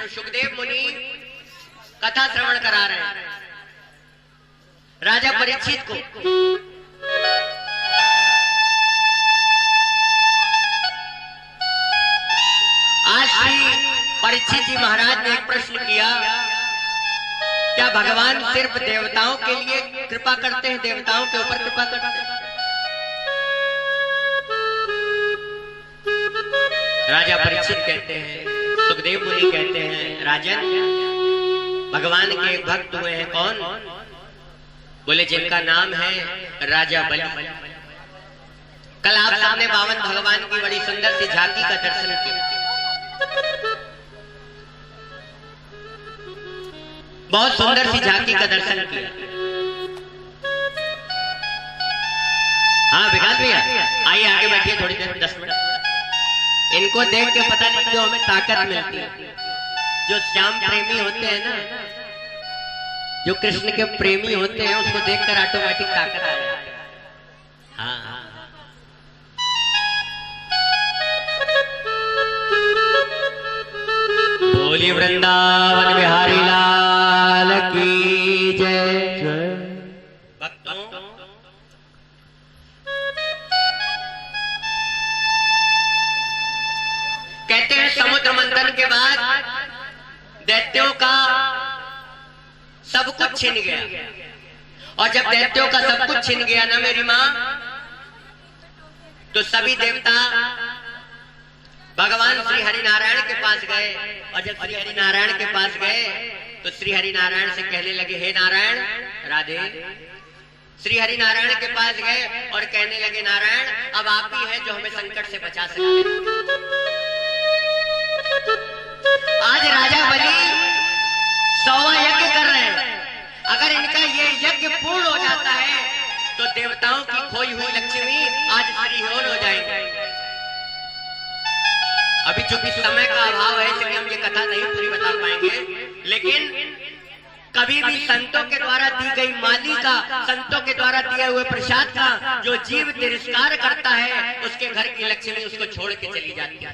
सुखदेव मुनि कथा श्रवण करा रहे हैं राजा परीक्षित को। आज श्री परीक्षित जी महाराज ने एक प्रश्न किया, क्या भगवान सिर्फ देवताओं के लिए कृपा करते हैं, देवताओं के ऊपर कृपा करते हैं? राजा परीक्षित कहते हैं, सुखदेव मुनि कहते हैं, राजन भगवान के एक भक्त हुए हैं। कौन? बोले जिनका नाम है राजा बलि। कल आप सबने 52 भगवान की बड़ी सुंदर सी झांकी का दर्शन किया, बहुत सुंदर सी झांकी का दर्शन किया। हाँ विकास भैया आइए आगे बैठिए थोड़ी देर 10 मिनट। इनको देख के पता नहीं क्यों हमें ताकत मिलती है। जो श्याम प्रेमी होते हैं ना, जो कृष्ण के प्रेमी होते हैं, उसको देखकर ऑटोमेटिक ताकत आ जाती है। हाँ हाँ बोली वृंदावन बिहारी लाल की जय। भक्तों कहते हैं समुद्र मंथन के बाद दैत्यों का सब कुछ छिन गया, और जब दैत्यों का सब कुछ छिन गया ना मेरी मां, तो सभी देवता भगवान श्री हरि नारायण के पास गए। और जब श्री हरि नारायण के पास गए तो श्री हरि नारायण से कहने लगे, हे नारायण राधे। श्री हरि नारायण के पास गए और कहने लगे, नारायण अब आप ही हैं जो हमें संकट से बचा सकते। आज राजा बलि 100वां यज्ञ कर रहे हैं। अगर इनका ये यज्ञ पूर्ण हो जाता है तो देवताओं की खोई हुई लक्ष्मी आज श्रीहोल हो जाएगी। अभी चूंकि समय का अभाव है इसलिए हम ये कथा नहीं पूरी बता पाएंगे, लेकिन कभी भी संतों के द्वारा दी गई माली का, संतों के द्वारा दिए हुए प्रसाद का जो जीव तिरस्कार करता है, उसके घर की लक्ष्मी उसको छोड़ के चली जाती है।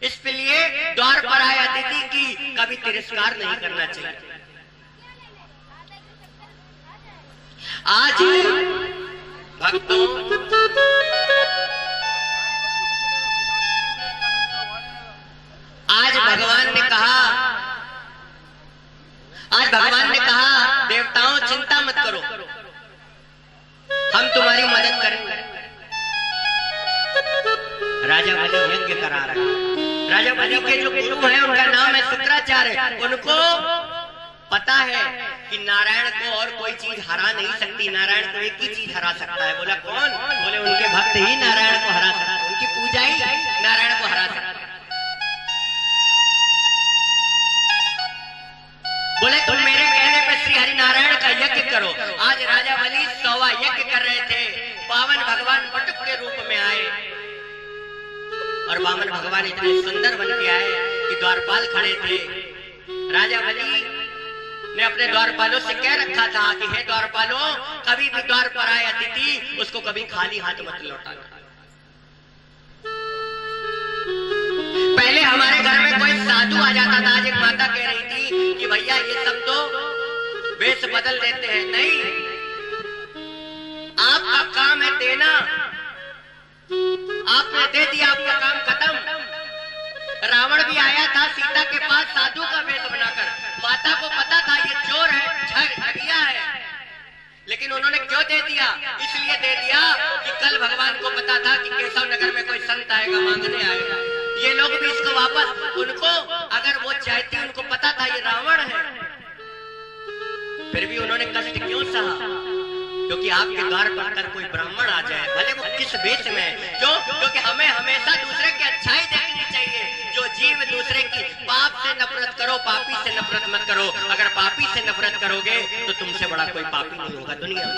इसलिए द्वार पर आए अतिथि की कभी तिरस्कार नहीं करना चाहिए। आज भक्तों आज भगवान ने कहा देवताओं चिंता मत करो, हम तुम्हारी मदद करेंगे। राजा बलि यज्ञ करा रहे हैं। राजा बलि के जो गुरु हैं उनका नाम है शुक्राचार्य। उनको पता है कि नारायण को और कोई चीज हरा नहीं सकती, नारायण को एक ही चीज हरा सकता है। बोला कौन? बोले उनके भक्त ही नारायण को हरा सकते हैं, उनकी पूजा ही नारायण को हरा सकती है। बोले तुम मेरे कहने पे श्री हरि नारायण का यज्ञ करो। आज राजा बलि 100वां यज्ञ कर रहे थे। 52 भगवान बटुक के रूप में आए और 52 भगवान इतने सुंदर बन के आए कि द्वारपाल खड़े थे। राजा बलि ने अपने द्वारपालों से कह रखा था कि हे द्वारपालों, कभी भी द्वार पर आए अतिथि उसको कभी खाली हाथ मत लौटाना। पहले हमारे घर में कोई साधु आ जाता था, आज एक माता कह रही थी कि भैया ये सब तो वेश बदल देते हैं। नहीं, आपका काम है देना, आपने दे दिया, आपका काम खत्म। रावण भी आया था सीता के पास साधु का वेश बनाकर। माता को पता था ये चोर है, ठगिया है, लेकिन उन्होंने क्यों दे दिया? इसलिए दे दिया कि कल भगवान को पता था कि केशव नगर में कोई संत आएगा, मांगने आएगा। ये लोग भी इसको वापस, उनको अगर वो चाहती, उनको पता था ये रावण है, फिर भी उन्होंने कष्ट क्यों सहा? क्योंकि आपके द्वार पर कल कोई ब्राह्मण आ जाए, भले वो किस वेश में, क्योंकि हमें हमेशा दूसरे की अच्छाई देखनी चाहिए। जो जीव दूसरे की पाप से नफरत करो, पापी से नफरत मत करो। अगर पापी से नफरत करोगे तो तुमसे बड़ा कोई पापी नहीं होगा दुनिया में।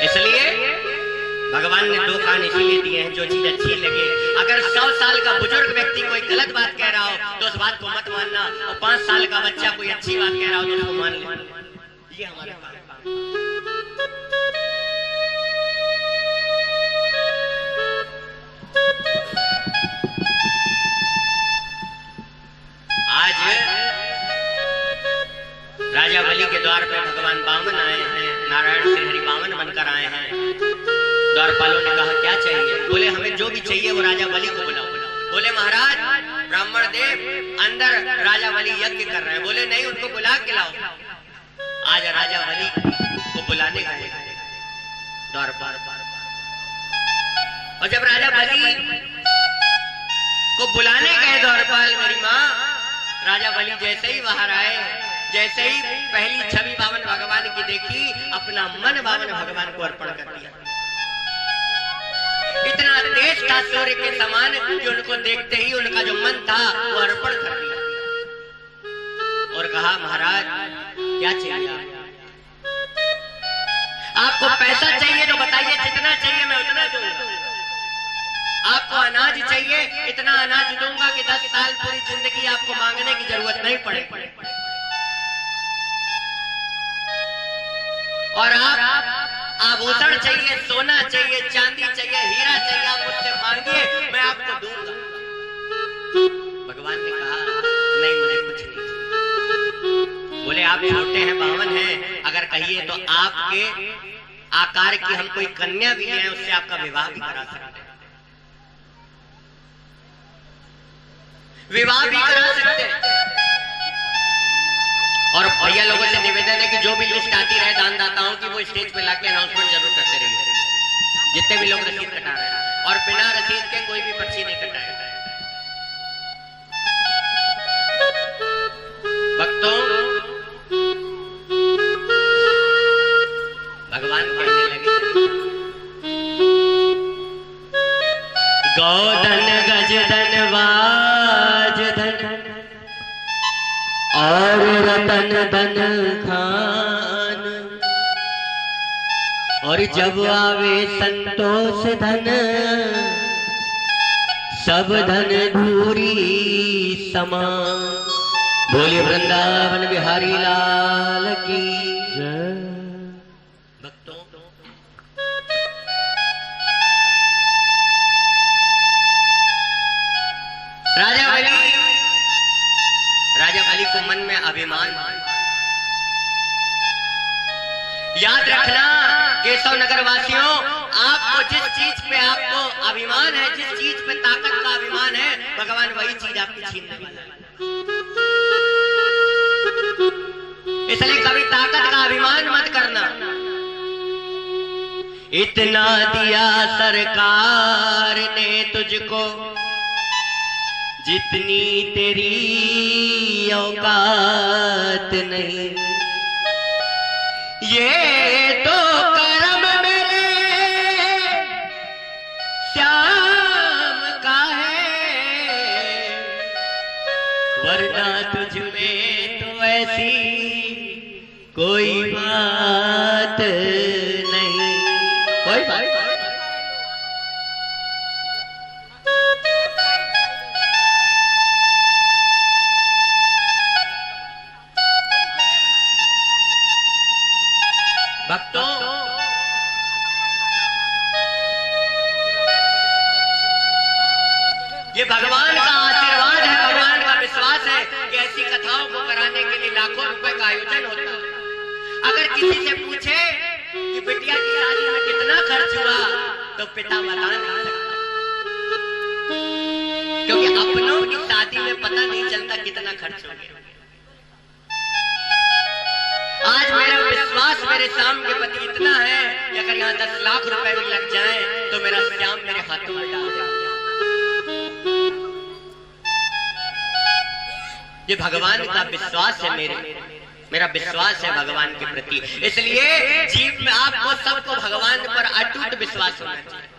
इसलिए भगवान ने 2 कान इसलिए दिए हैं, जो चीज अच्छी लगे। अगर 100 साल का बुजुर्ग व्यक्ति कोई गलत बात कह रहा हो तो उस बात को मत मानना, और 5 साल का बच्चा कोई अच्छी बात कह रहा हो तो उसको मान लेना। ये हमारा काम है। द्वारपालों ने कहा क्या चाहिए? बोले हमें जो भी चाहिए वो राजा बलि को बुलाओ। बोले महाराज ब्राह्मण देव अंदर राजा बलि यज्ञ कर रहे हैं। बोले नहीं, उनको बुला के लाओ। आज राजा बलि को बुलाने गए द्वारपाल, और जब राजा बलि को बुलाने गए द्वारपाल मेरी माँ, राजा बलि जैसे ही बाहर आए, जैसे ही पहली छवि बावन भगवान की देखी, अपना मन बावन भगवान को अर्पण कर दिया। इतना तेज था सूर्य के समान कि उनको देखते ही उनका जो मन था वो अर्पण कर दिया और कहा महाराज क्या चाहिए? आपको पैसा चाहिए तो बताइए, जितना चाहिए मैं उतना दूंगा। आपको अनाज चाहिए, इतना अनाज दूंगा कि 10 साल पूरी जिंदगी आपको मांगने की जरूरत नहीं पड़ेगी। और आप आभूषण चाहिए, सोना चाहिए, चांदी चाहिए, हीरा चाहिए, आप मुझसे मांगिए, मैं आपको दूंगा। भगवान ने कहा नहीं, मुझे कुछ नहीं। बोले आप छोटे हैं, 52 हैं, अगर कहिए तो आपके आकार की हम कोई कन्या भी है, उससे आपका विवाह भी करा सकते हैं, विवाह भी करा सकते हैं। और भैया लोगों से निवेदन है कि जो भी लिस्ट आती रहे दानदाताओं की, वो स्टेज पे लाके अनाउंसमेंट जरूर करते रहिए, जितने भी लोग रसीद कटा रहे हैं, और बिना रसीद के कोई भी पर्ची नहीं कटाएगा। भक्तों, भगवान कहने लगे गौधन गजधन वाजधन और रतन धन खान, और जब आवे संतोष धन, सब धन धूरी समान। बोले वृंदावन बिहारी लाल की जय। भक्तों, राजा बलि को मन में अभिमान। याद रखना केशव नगर वासियों, आपको जिस चीज पे आपको अभिमान है, जिस चीज पे ताकत का अभिमान है, भगवान वही चीज आपकी छीनने वाला है। इसलिए कभी ताकत का अभिमान मत करना। इतना दिया सरकार ने तुझको, जितनी तेरी औकात नहीं, ये तो करम मेरे श्याम का है, वरना तुझ में तो ऐसी कोई बात नहीं, कोई बात। भक्तों, ये भगवान का आशीर्वाद है, भगवान का विश्वास है कि ऐसी कथाओं को कराने के लिए लाखों रुपए का आयोजन होता है। अगर किसी से पूछे कि बिटिया की शादी में कितना खर्च हुआ, तो पिता बता नहीं सकता, क्योंकि अपनों की शादी में पता नहीं चलता कितना खर्च हो गया। आज मेरा विश्वास मेरे श्याम के प्रति इतना है कि अगर यहाँ 10 लाख रुपए भी लग जाए तो मेरा श्याम मेरे हाथों में डाल देगा। ये भगवान का विश्वास है, मेरा विश्वास है भगवान के प्रति। इसलिए जीव में आपको सबको भगवान पर अटूट विश्वास होना चाहिए।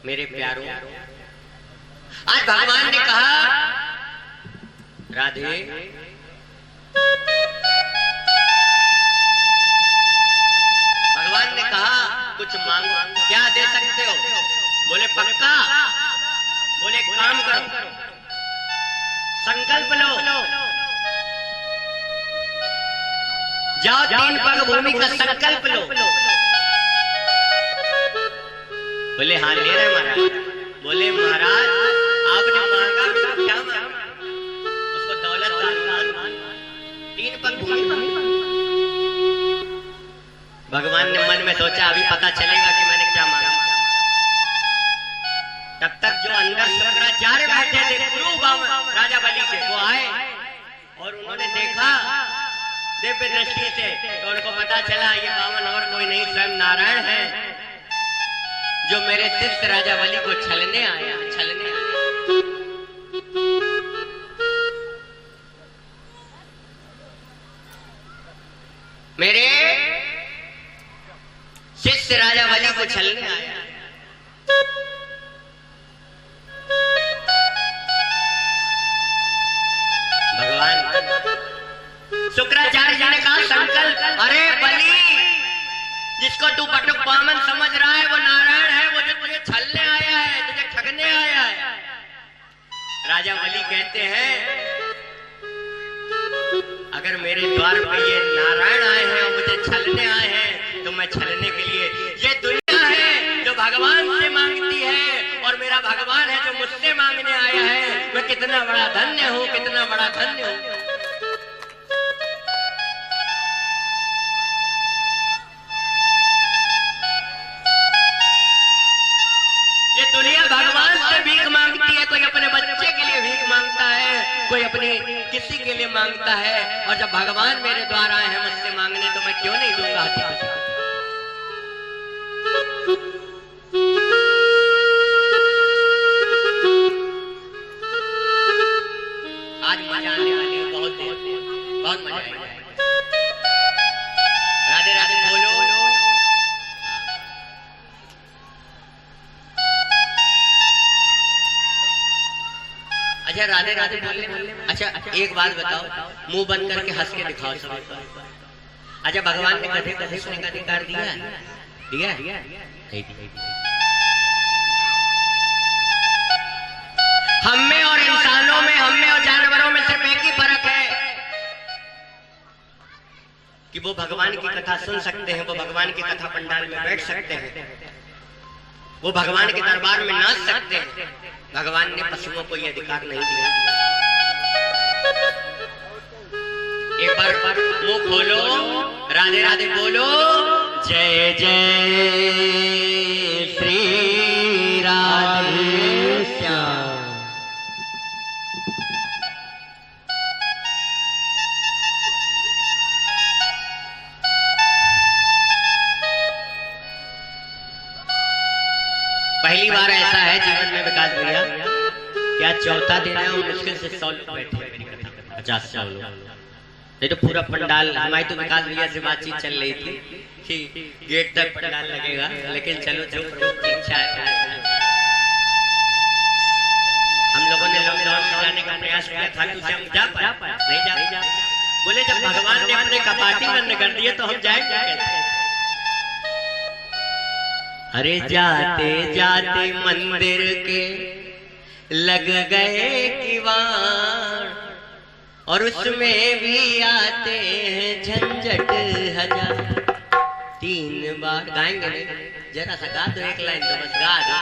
मेरे प्यारों, आज भगवान ने कहा राधे भगवान ने कहा कुछ मांगो, क्या दे सकते हो? बोले पक्का। बोले काम करो, संकल्प लो, जाओ 3 पग भूमि का संकल्प लो। बोले हाँ ले रहे महाराज। बोले महाराज आपने मांगा तो क्या मांगा? उसको दौलत 3 पग भूमि। भगवान ने मन में सोचा अभी पता चलेगा कि मैंने क्या मांगा। तब तक जो अंदर शुक्राचार्य बैठे थे गुरु बामन राजा बलि के, वो आए और उन्होंने देखा दिव्य दृष्टि से, तो उनको पता चला ये बामन और कोई नहीं स्वयं नारायण है, जो मेरे शिष्य राजा बलि को छलने आया, छलने आया। मेरे शिष्य राजा बलि को छलने आया। शुक्राचार्य जी ने कहा संकल्प, अरे बलि जिसको तू बटुक बामन समझ रहा है वो नारायण है, वो जो तुझे छलने आया है, तुझे ठगने आया है। राजा बलि कहते हैं अगर मेरे द्वार पे ये नारायण आए हैं और मुझे छलने आए हैं तो मैं छलने के लिए, ये दुनिया है जो भगवान से मांगती है और मेरा भगवान है जो मुझसे मांगने आया है, मैं कितना बड़ा धन्य हूँ, कितना बड़ा धन्य हूँ। दुनिया भगवान से भीख मांगती है, कोई अपने बच्चे के लिए भीख मांगता है, कोई अपनी किसी के लिए मांगता है, और जब भगवान मेरे द्वार आए हैं मुझसे मांगने तो मैं क्यों नहीं दूंगा। आज मजा आने वाली है, बहुत बहुत मजा आएगा। राधे राधे बोलो। अच्छा राधे राधे बोले। अच्छा एक बात बताओ, मुंह बंद करके हंस के दिखाओ सब। अच्छा भगवान ने गधे गधे सुनने का अधिकार दिया है? दिया है? हम में और इंसानों में, हम में और जानवरों में सिर्फ एक ही फर्क है कि वो भगवान की कथा सुन सकते हैं, वो भगवान की कथा पंडाल में बैठ सकते हैं, वो भगवान के दरबार में नाच सकते हैं। भगवान ने पशुओं को यह अधिकार नहीं दिया। एक बार मुंह खोलो, राधे राधे बोलो। जय जय श्री राधे श्याम। पहली बार ऐसा है जीवन में विकास भैया, क्या चौथा दिन है और मुश्किल से 100 लोग बैठे हैं मेरी कथा, 50 लोग। नहीं तो पूरा पंडाल, हमारी तो विकास भैया से बातचीत चल रही थी कि गेट तक पंडाल लगेगा, लेकिन चलो जो प्रभु की इच्छा है। हम लोगों ने लॉकडाउन में जाने का प्रयास किया था, तुझे हम जा पाए नहीं जा। बोले जब भगवान ने अपने कपाटी बंद कर दिए तो हम जाएंगे। अरे जाते जाते मंदिर के लग गए किवाड़, और उसमें भी आते हैं झंझट हजार। 3 बार गाएंगे नहीं, जरा सा गा दो एक लाइन तो बस गा दो।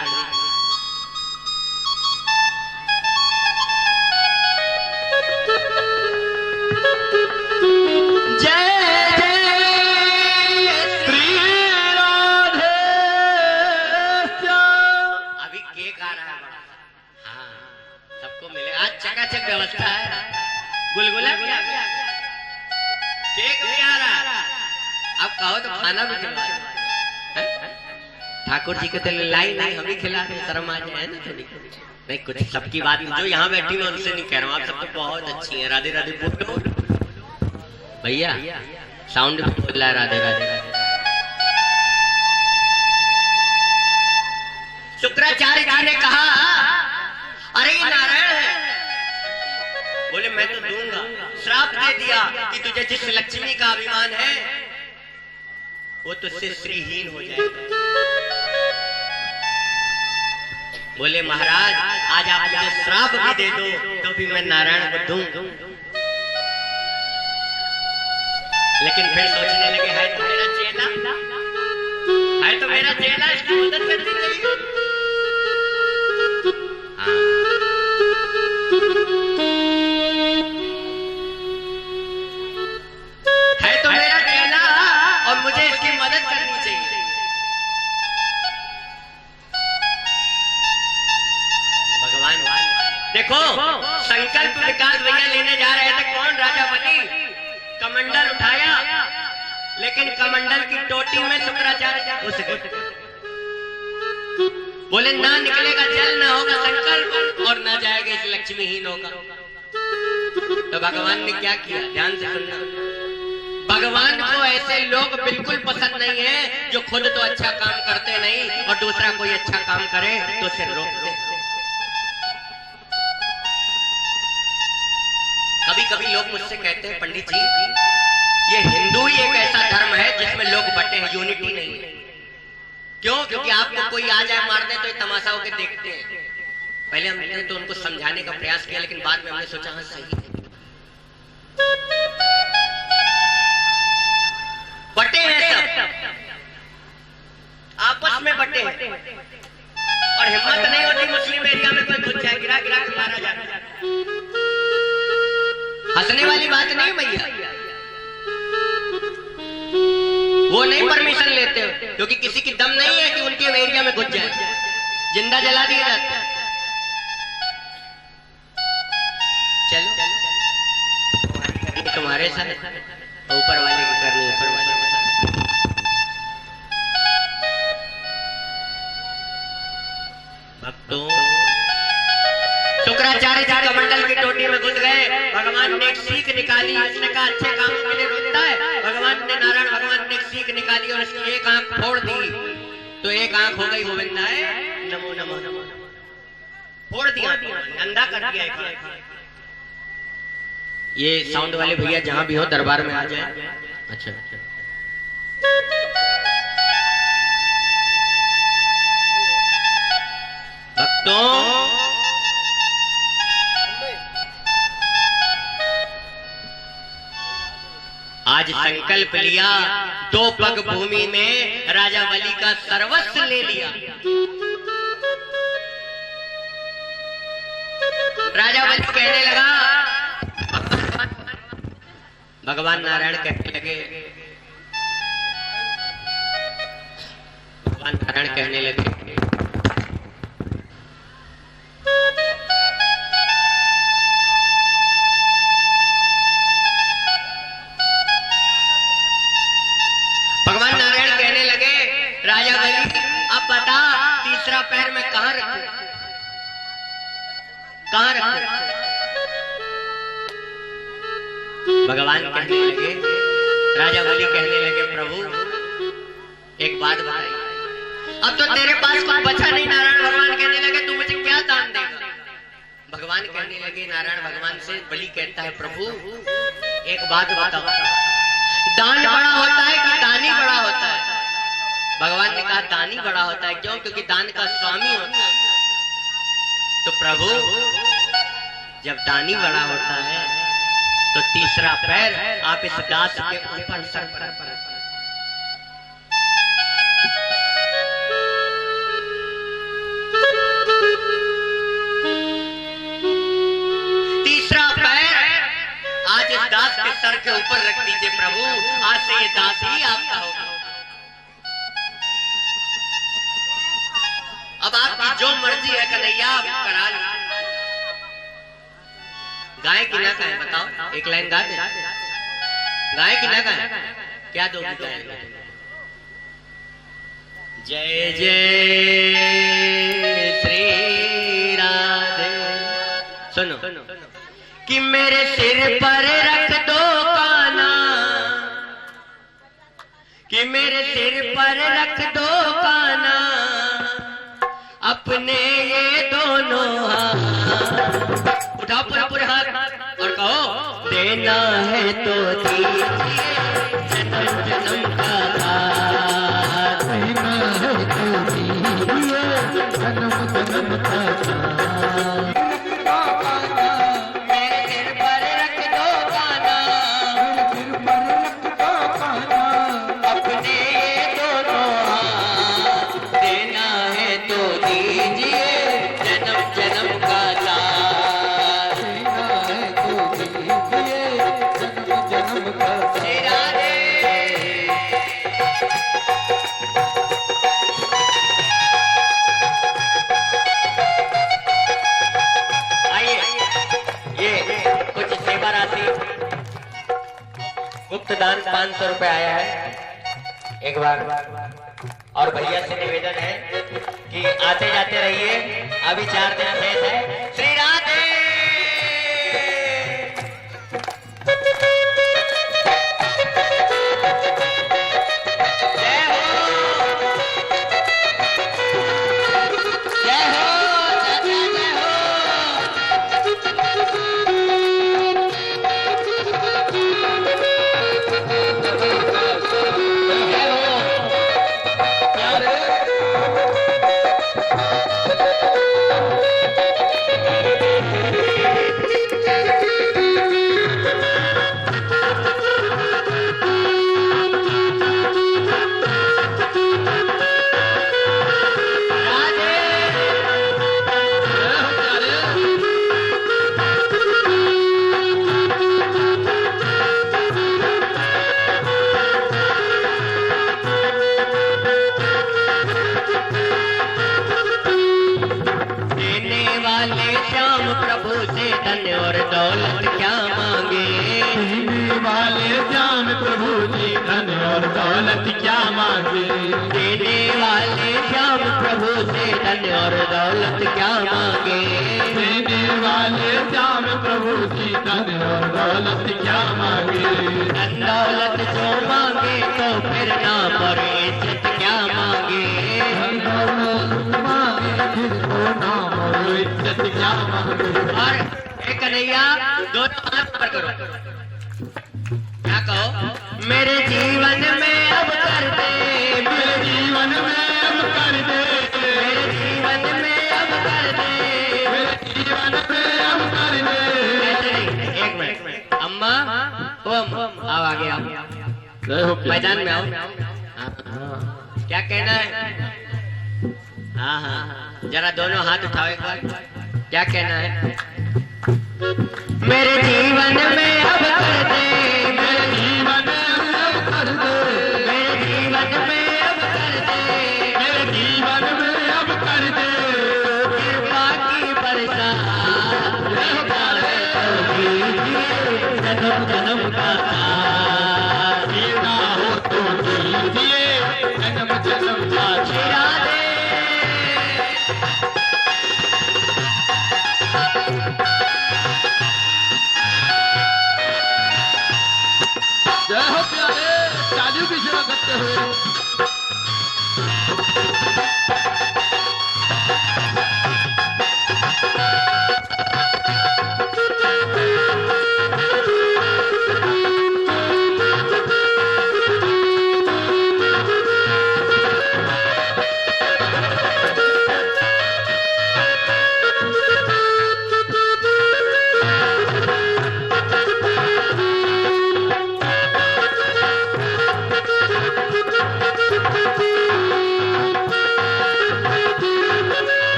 चकाचक व्यवस्था है, गुलगुला भी आ गया, केक भी आ रहा, अब कहो तो खाना भी खिला। ठाकुर जी के तो लाई नहीं, हम ही खिला रहे, शर्म आ जाए ना थोड़ी। नहीं कुछ सबकी बात जो यहाँ बैठी मैं उनसे नहीं कह रहा हूँ, आप सब तो बहुत अच्छी हैं। राधे राधे बोलो भैया, साउंड भी बोल रहा है राधे राधे। शुक्राचार्य जी ने कहा अरे नारायण है। बोले मैं तो दूंगा, श्राप दे दिया कि तुझे जिस लक्ष्मी का अभिमान है वो तुझसे श्रीहीन हो जाएगा। बोले महाराज आज आप मुझे श्राप भी दे दो तो भी मैं नारायण को दूं। लेकिन फिर सोचने लगे है तो मेरा चेला, है तो मेरा चेला, इसकी मदद करनी चाहिए। है तो मेरा चेला और मुझे इसकी मदद संकल्प विकास भैया लेने जा रहे थे, कौन राजा बलि कमंडल उठाया, लेकिन कमंडल की टोटी में शुक्राचार्य घुस गए। बोले ना निकलेगा जल, ना होगा संकल्प और ना जाएगा इस लक्ष्मीहीन होगा। तो भगवान ने क्या किया, ध्यान से सुनना। भगवान को ऐसे लोग बिल्कुल पसंद नहीं है जो खुद तो अच्छा काम करते नहीं और दूसरा कोई अच्छा काम करे तो उसे रोकते। कभी कभी लोग मुझसे कहते हैं, पंडित जी ये हिंदू ही एक ऐसा धर्म है जिसमें लोग बटे हैं, यूनिटी नहीं है। क्यों? क्योंकि आपको कोई आ जाए मारने तो ये तमाशा होके देखते हैं। पहले हमने तो उनको समझाने का प्रयास किया, लेकिन बाद में हमने सोचा हाँ सही है, बटे हैं सब, आपस में बटे हैं और हिम्मत नहीं होती मुस्लिम एरिया में कोई घुस जाए, गिरा गिरा के मारा जाता। हंसने वाली बात नहीं भैया, वो नहीं परमिशन लेते हो क्योंकि किसी की दम नहीं है कि उनके एरिया में घुस जाए, जिंदा जला दिया जाता है। चलो तुम्हारे साथ ऊपर वाले की करनी, ऊपर वाले के साथ। भक्तों, शुक्राचार्य जी कमंडल की टोटी में घुस गए। भगवान ने एक सीख निकाली, उसने कहा अच्छे कामों के लिए रोकता है। भगवान ने, नारायण भगवान ने एक सीख निकाली और उसकी एक आंख फोड़ दी, तो एक आंख हो गई गोविंदाय नमो नमो नमो, फोड़ दिया, अंधा कर दिया। ये साउंड वाले भैया जहां भी हो दरबार में आ जाए। अच्छा भक्तों, आज संकल्प लिया, 2 पग भूमि में राजा बलि का सर्वस्व ले लिया। राजा बलि कहने लगा, भगवान नारायण कहने लगे, भगवान नारायण कहने लगे, भगवान नारायण कहने लगे, राजा बलि अब बता तीसरा पैर मैं कहां रखूं, कहां रखूं? भगवान कहने लगे, राजा बलि कहने लगे, प्रभु एक बात बताइए, अब तो तेरे पास कुछ बचा नहीं। नारायण भगवान कहने लगे, तू मुझे क्या दान देगा? भगवान कहने लगे, नारायण भगवान से बलि कहता है, प्रभु एक बात बताओ, दान बड़ा होता है कि दानी बड़ा होता है? भगवान ने कहा, दानी बड़ा होता है। क्यों? क्योंकि दान का स्वामी होता है। तो प्रभु जब दानी बड़ा होता है तो तीसरा पैर आप इस दास के ऊपर सर पर, तीसरा पैर आज इस दास के सर के ऊपर रख दीजिए प्रभु, आज से ये दास ही आपका होगा। अब आपकी जो मर्जी है कन्हैया आप करा लो। गाय की ना गाय बताओ, एक लाइन गा दे। गाय की ना गाय, क्या दोगी गाय? जय जय श्री राधे। सुनो कि मेरे सिर पर रख दो काना, कि मेरे सिर पर रख दो काना, अपने ये दोनों हाथ उठाओ पूरे हाथ और कहो, देना है तो दीजिए जन्म जन्म का साथ, देना है तो दीजिए जन्म जन्म का साथ। मेरे सिर पर रख दो काना, मेरे सिर पर रख दो काना, अपने ये दोनों हाथ, देना है तो दीजिए जन्म जन्म का साथ, देना है तो दीजिए जन्म जन्म का साथ। राधे दान 500 रुपए आया है। एक बार और भैया से निवेदन है कि आते जाते रहिए, अभी 4 दिन शेष है। श्री राधे। क्या मांगे? देने वाले श्याम प्रभु से धन और दौलत क्या मांगे? देने वाले श्याम प्रभु की धन और दौलत क्या मांगे? धन दौलत जो मांगे तो फिर नाम और इज्जत क्या मांगे? धन दौलत मांगे फिर तो नाम और इज्जत क्या मांगे? और एक कन्हैया दोनों हाथ पर करो, क्या कहो? मेरे जीवन में अब कर दे, मेरे जीवन में अब कर दे, मेरे जीवन में अब कर दे, मेरे जीवन में अब कर दे। ऐसे नहीं, एक मिनट अम्मा, ओम आओ आगे आओ, मैदान में आओ। क्या कहना है? हाँ हाँ, जरा दोनों हाथ उठाओ एक बार। क्या कहना है? मेरे जीवन में अब कर दे, मेरे जीवन में अब कर दे, मेरे जीवन में अब कर दे, मेरे जीवन में अब कर दे। कृपा की बरसात जन्म जन्म का साथ, जीना हो तो दीजिए जन्म जन्म का श्री राधे। जय हो प्यारे, चालियों की सेवा करते हुए।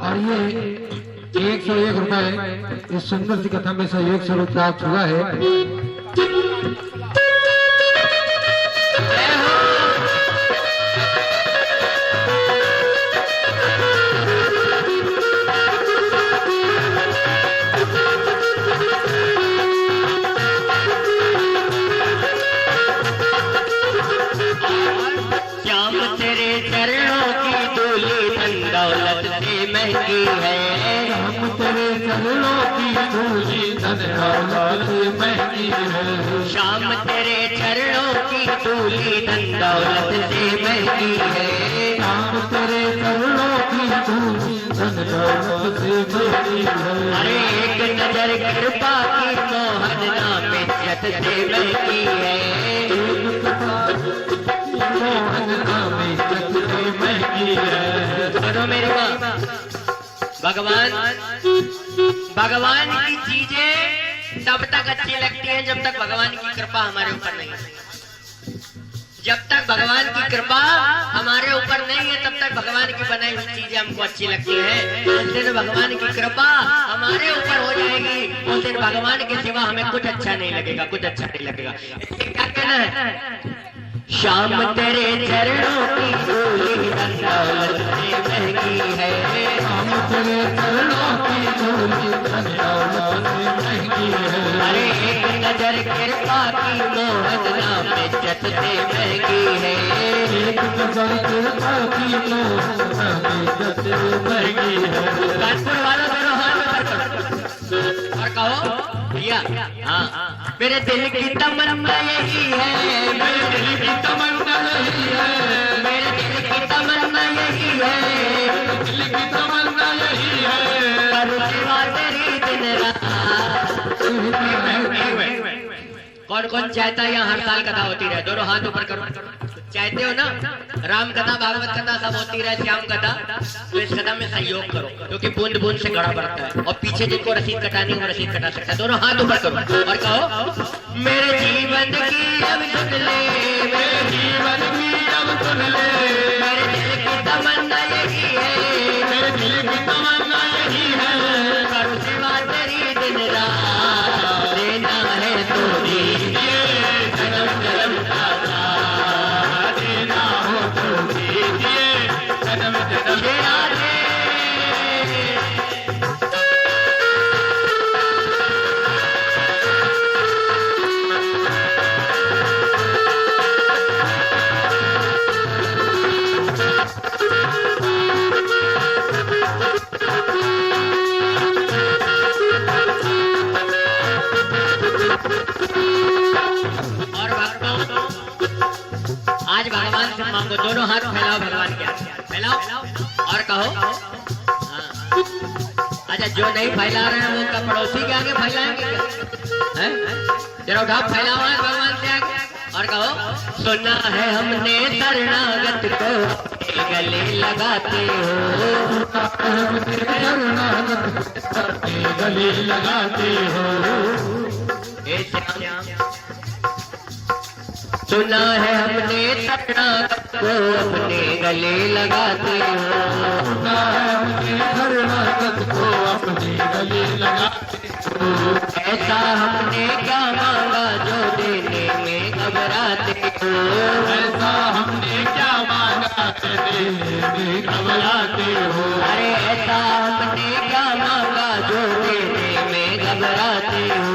और ये 101 रुपए इस सुंदर सी कथा में सहयोग स्वरूप प्राप्त हुआ है। श्याम तेरे चरणों की धूली धन दौलत से महंगी है, हम तेरे चरणों की धूली धन दौलत से महंगी है। श्याम तेरे चरणों की धूली धन दौलत से महंगी है। हम तेरे चरणों की धूली धन दौलत से महंगी है। अरे एक नजर कृपा की मोहन नाम इज्जत से महंगी है। मोहन नाम इज्जत से महंगी है। सुनो मेरी माँ, भगवान की चीजें तब तक अच्छी लगती हैं जब तक भगवान की कृपा हमारे ऊपर नहीं है। जब तक भगवान की कृपा हमारे ऊपर नहीं है तब तक भगवान की बनाई हुई चीजें हमको अच्छी लगती हैं। जिस दिन भगवान की कृपा हमारे ऊपर हो जाएगी उस दिन भगवान के सिवा हमें कुछ अच्छा नहीं लगेगा, कुछ अच्छा नहीं लगेगा। क्या कहना है? श्याम तेरे चरणों की धूली धन दौलत से महंगी है। हम तेरे चरणों की धूली तेरी धन दौलत महंगी है। अरे एक नजर कृपा की मोहन नाम इज्जत से महंगी है। एक नजर कृपा की मोहन नाम इज्जत से महंगी है। कानपुर वालों दोनों हाथ ऊपर करो और कहो भैया हाँ मेरे दिल की तमन्ना यही है। मेरे दिल की तमन्ना यही है। मेरे दिल की तमन्ना यही है। दिल की तमन्ना यही है। करूँ सेवा तेरी दिन रात। कौन कौन चाहता है यहाँ हर साल कथा होती रहे? दोनों हाथ ऊपर करो। चाहते हो ना राम कथा भागवत कथा सब होती रहे, श्याम कथा, तो इस कथा में सहयोग करो क्योंकि बूंद बूंद से गड़ा बढ़ता है। और पीछे जिनको रसीद कटानी वो रसीद कटा सकता है। दोनों हाथ ऊपर करो और कहो मेरे जीवन की अब सुन ले। मेरे जीवन की अब सुन ले। मेरे दिल की तमन्ना यही है। मेरे दिल की तमन्ना यही है। करूँ सेवा तेरी दिन रात। देना है तो दीजिए जन्म जन्म का साथ। देना हो तो दीजिए जन्म जन्म ये आगे और भक्तों आज भगवान से मांगो। दोनों हाथ फैलाओ भगवान के आगे फैलाओ और कहो हाँ। अच्छा जो नहीं फैला रहे हैं वो क्या पड़ोसी के आगे फैलाएंगे क्या? हैं? जरा उठाओ फैलाओ हाथ भगवान से आगे और कहो सुना है हमने शरणागत को अपने गले लगाते हो। गले लगाते हो। हे श्याम सुना है हमने शरणागत को अपने गले लगाते हो। सुना है हमने शरणागत को अपने गले लगाते हो। ऐसा हमने क्या मांगा जो देने में घबराते हो। ऐसा हमने क्या मांगा देने में घबराते हो। अरे ऐसा हमने क्या मांगा जो देने में घबराते हो।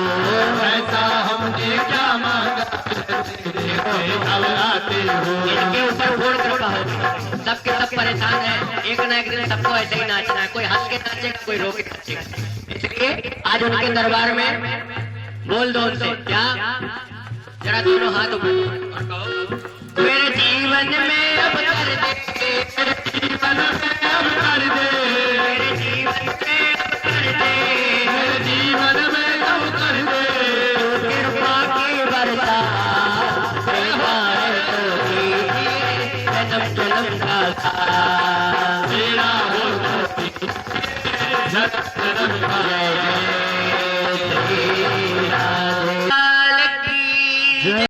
ऐसा हमने क्या मांगा देने में घबराते हो। इनके ऊपर फोड़ कर कहो सबके सब परेशान है। एक ना एक दिन सबको ऐसे ही नाचना है। कोई हंस के नाचेगा कोई रो के नाचेगा। इसलिए आज उनके दरबार में बोल दो उनसे क्या जरा दोनों हाथ ऊपर और कहो मेरे जीवन में अब कर दे। मेरे जीवन में अब कर दे। मेरे जीवन में अब कर दे। मेरे जीवन में अब कर दे। कृपा की बरसात तो कीजिए जन्म जन्म का साथ। मेरा हो तो जन्म जन्म का जय जय